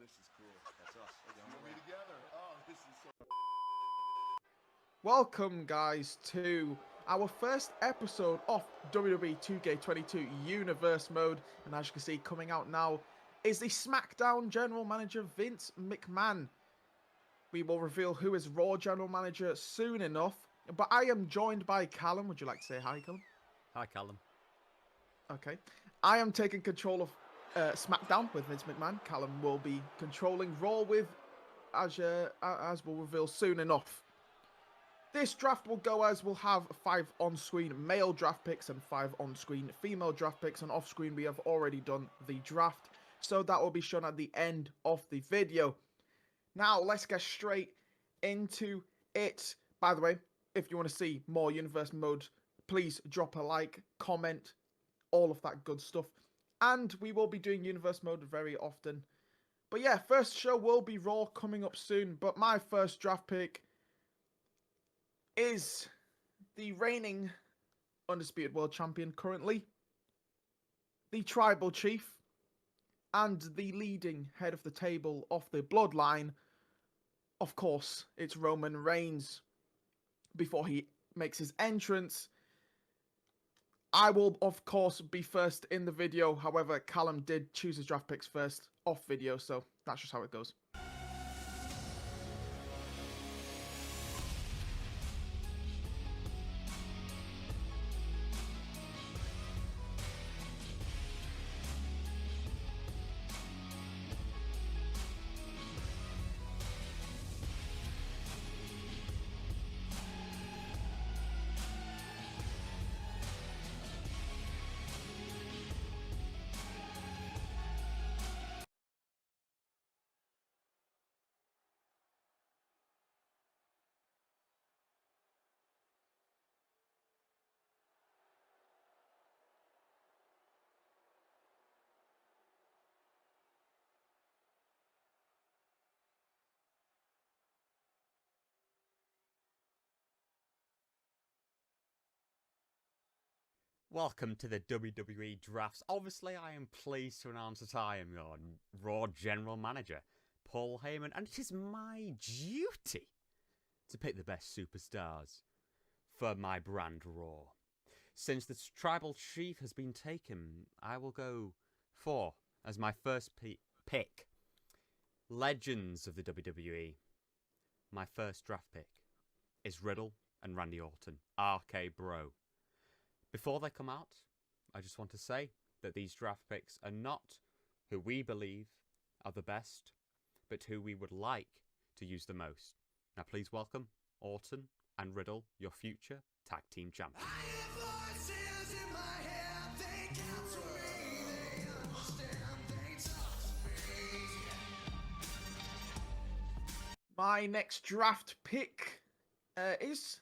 this is cool. That's us. We'll be together. Oh, this is so... Welcome, guys, to our first episode of Wwe 2K22 Universe Mode. And as you can see, coming out now is the SmackDown General Manager, Vince McMahon. We will reveal who is Raw General Manager soon enough. But I am joined by Callum. Would you like to say hi, Callum? Hi, Callum. Okay. I am taking control of SmackDown with Vince McMahon. Callum will be controlling Raw with, as we'll reveal soon enough. This draft will go as we'll have 5 on-screen male draft picks and 5 on-screen female draft picks. And off-screen we have already done the draft, so that will be shown at the end of the video. Now let's get straight into it. By the way, if you want to see more Universe Mode, please drop a like, comment, all of that good stuff. And we will be doing Universe Mode very often. But yeah, first show will be Raw coming up soon. But my first draft pick is the reigning Undisputed World Champion currently, the Tribal Chief, and the leading head of the table of the Bloodline. Of course, it's Roman Reigns. Before he makes his entrance, I will, of course, be first in the video. However, Callum did choose his draft picks first off video, so that's just how it goes. Welcome to the WWE Drafts. Obviously, I am pleased to announce that I am your Raw General Manager, Paul Heyman, and it is my duty to pick the best superstars for my brand Raw. Since the Tribal Chief has been taken, I will go for, as my first pick, Legends of the WWE. My first draft pick is Riddle and Randy Orton, RK Bro. Before they come out, I just want to say that these draft picks are not who we believe are the best, but who we would like to use the most. Now please welcome Orton and Riddle, your future tag team champions. My next draft pick is,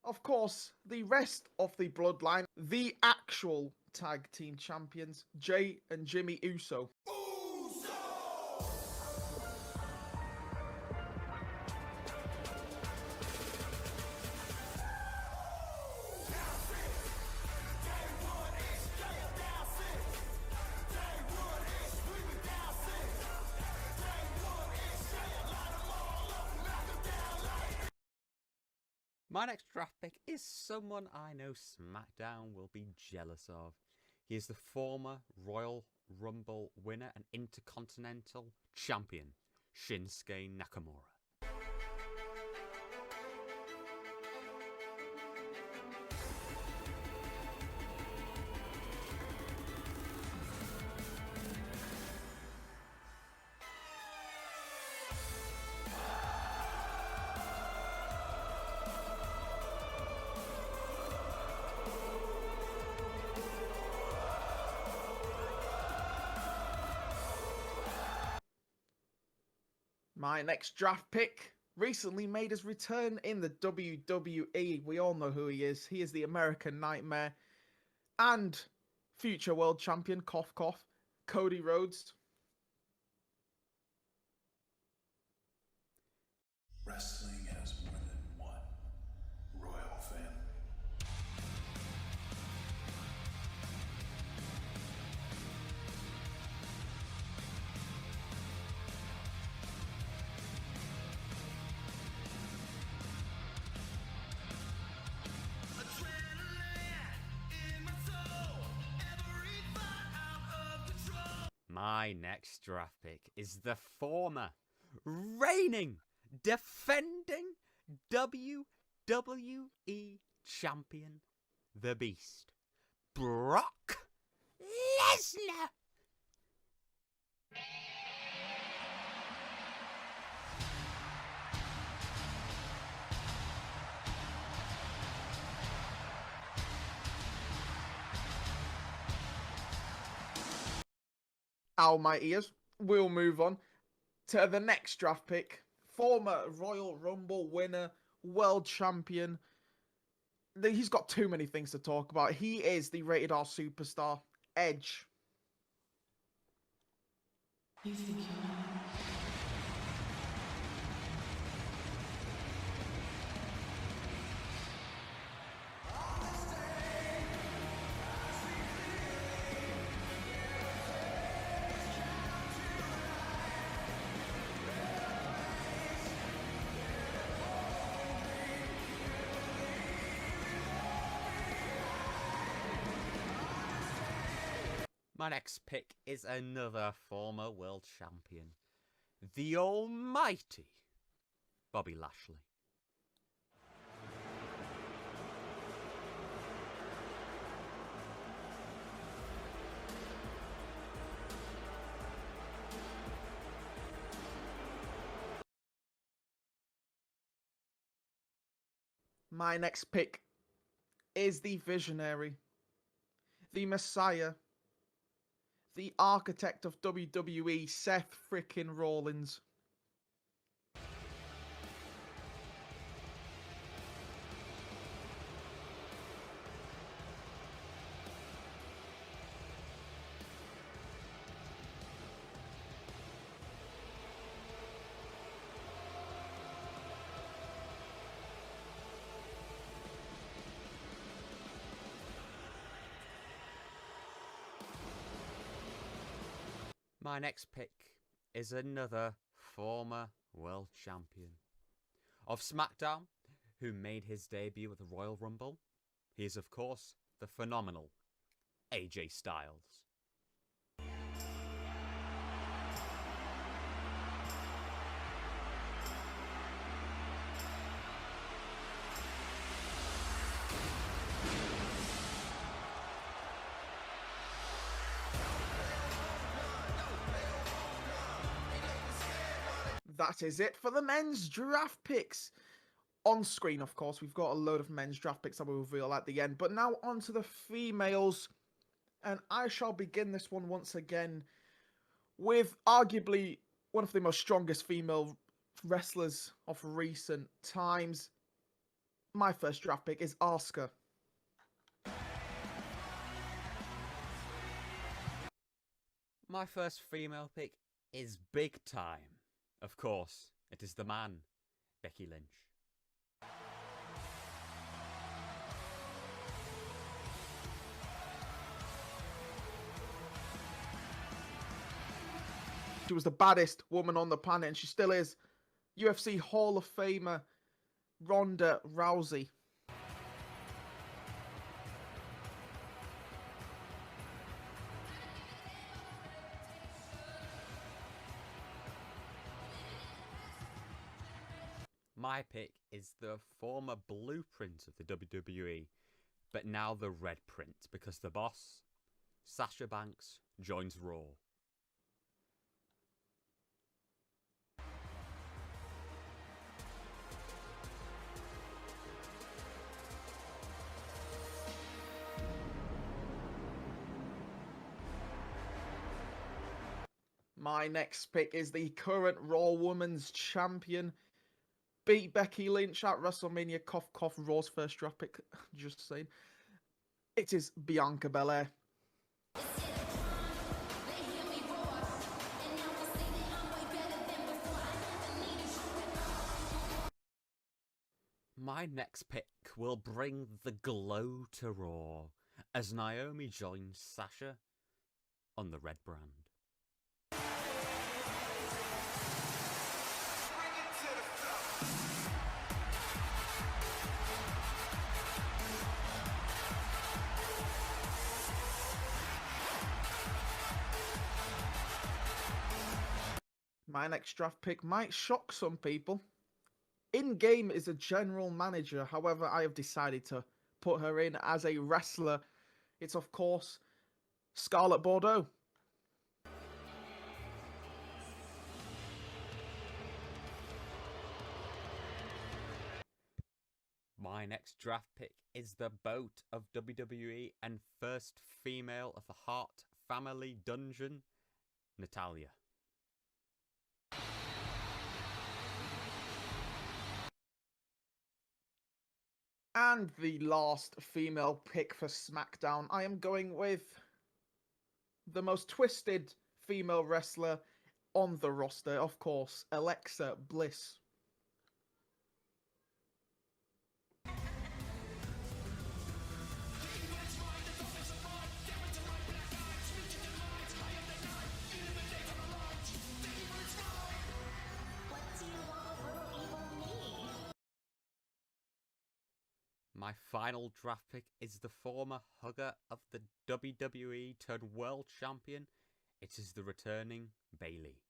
of course, the rest of the Bloodline, the actual tag team champions, Jay and Jimmy Uso. My next draft pick is someone I know SmackDown will be jealous of. He is the former Royal Rumble winner and Intercontinental Champion, Shinsuke Nakamura. My next draft pick recently made his return in the WWE. We all know who he is. He is the American Nightmare and future world champion, cough cough, Cody Rhodes. Wrestling has more than one royal family. My next draft pick is the former, reigning, defending WWE champion, the Beast, Brock Lesnar. Ow, my ears. We'll move on to the next draft pick. Former Royal Rumble winner, world champion. He's got too many things to talk about. He is the Rated R superstar, Edge. You think you know? My next pick is another former world champion, the almighty Bobby Lashley. My next pick is the Visionary, the Messiah, the architect of WWE, Seth frickin' Rollins. My next pick is another former world champion of SmackDown, who made his debut at the Royal Rumble. He is, of course, the phenomenal AJ Styles. That is it for the men's draft picks. On screen, of course, we've got a load of men's draft picks that we'll reveal at the end. But now on to the females. And I shall begin this one once again with arguably one of the most strongest female wrestlers of recent times. My first draft pick is Asuka. My first female pick is big time. Of course, it is the man, Becky Lynch. She was the baddest woman on the planet, and she still is. UFC Hall of Famer, Ronda Rousey. My pick is the former blueprint of the WWE, but now the red print, because the boss, Sasha Banks, joins Raw. My next pick is the current Raw Women's Champion. Beat Becky Lynch at WrestleMania. Cough, cough. Raw's first draft pick. Just saying. It is Bianca Belair. My next pick will bring the glow to Raw as Naomi joins Sasha on the red brand. My next draft pick might shock some people. In-game is a general manager, however, I have decided to put her in as a wrestler. It's, of course, Scarlett Bordeaux. My next draft pick is the BOAT of WWE and first female of the Hart family dungeon, Natalya. And the last female pick for SmackDown, I am going with the most twisted female wrestler on the roster, of course, Alexa Bliss. My final draft pick is the former hugger of the WWE turned world champion. It is the returning Bayley.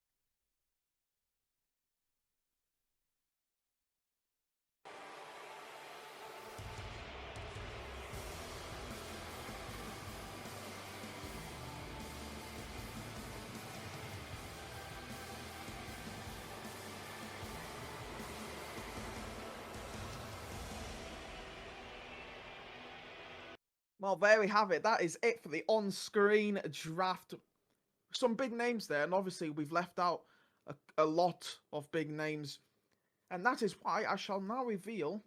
Well, there we have it. That is it for the on-screen draft. Some big names there, and obviously we've left out a lot of big names. And that is why I shall now reveal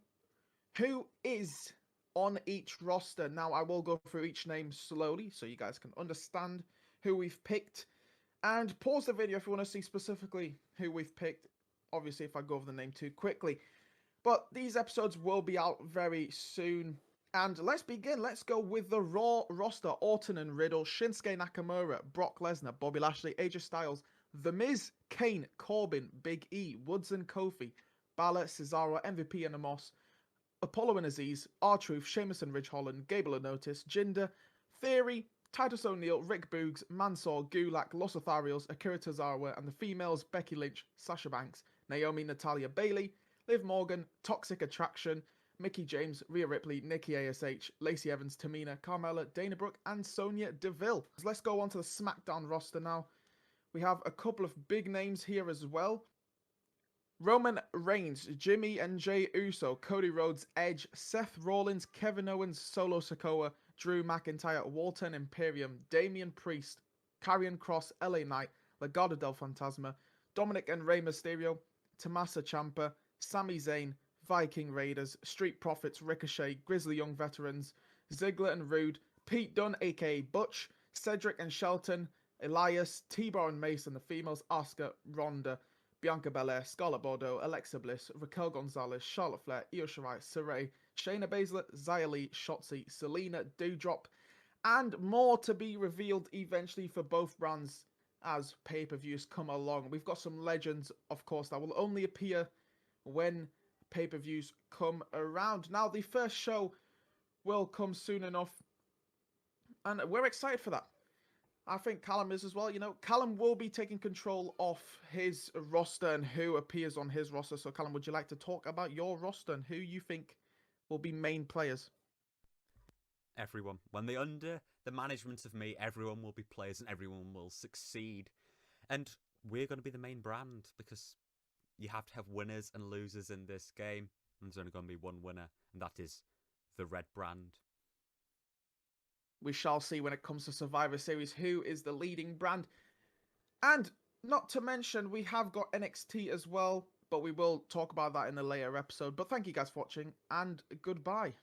who is on each roster. Now, I will go through each name slowly so you guys can understand who we've picked. And pause the video if you want to see specifically who we've picked. Obviously, if I go over the name too quickly. But these episodes will be out very soon. And let's begin. Let's go with the Raw roster. Orton and Riddle, Shinsuke Nakamura, Brock Lesnar, Bobby Lashley, AJ Styles, The Miz, Kane, Corbin, Big E, Woods and Kofi, Balor, Cesaro, MVP and Amos, Apollo and Aziz, R-Truth, Sheamus and Ridge Holland, Gable and Otis, Jinder, Theory, Titus O'Neil, Rick Boogs, Mansoor, Gulak, Los Lotharios, Akira Tozawa, and the females Becky Lynch, Sasha Banks, Naomi, Natalya, Bayley, Liv Morgan, Toxic Attraction, Mickie James, Rhea Ripley, Nikki ASH, Lacey Evans, Tamina, Carmella, Dana Brooke, and Sonya Deville. Let's go on to the SmackDown roster now. We have a couple of big names here as well. Roman Reigns, Jimmy and Jey Uso, Cody Rhodes, Edge, Seth Rollins, Kevin Owens, Solo Sikoa, Drew McIntyre, Walter and Imperium, Damian Priest, Karrion Kross, LA Knight, Legado del Fantasma, Dominic and Rey Mysterio, Tommaso Ciampa, Sami Zayn, Viking Raiders, Street Profits, Ricochet, Grizzly Young Veterans, Ziggler and Rude, Pete Dunne aka Butch, Cedric and Shelton, Elias, T-Bar and Mace, and the females Asuka, Ronda, Bianca Belair, Scarlett Bordeaux, Alexa Bliss, Raquel Gonzalez, Charlotte Flair, Io Shirai, Saray, Shayna Baszler, Xia Li, Shotzi, Selena, Doudrop, and more to be revealed eventually for both brands as pay-per-views come along. We've got some legends, of course, that will only appear when pay-per-views come around. Now, the first show will come soon enough, and we're excited for that. I think Callum is as well. You know, Callum will be taking control of his roster and who appears on his roster. So, Callum, would you like to talk about your roster and who you think will be main players? Everyone. When they're under the management of me, everyone will be players and everyone will succeed. And we're going to be the main brand because you have to have winners and losers in this game. And there's only going to be one winner, and that is the red brand. We shall see when it comes to Survivor Series who is the leading brand. And not to mention, we have got NXT as well, but we will talk about that in a later episode. But thank you guys for watching, and goodbye.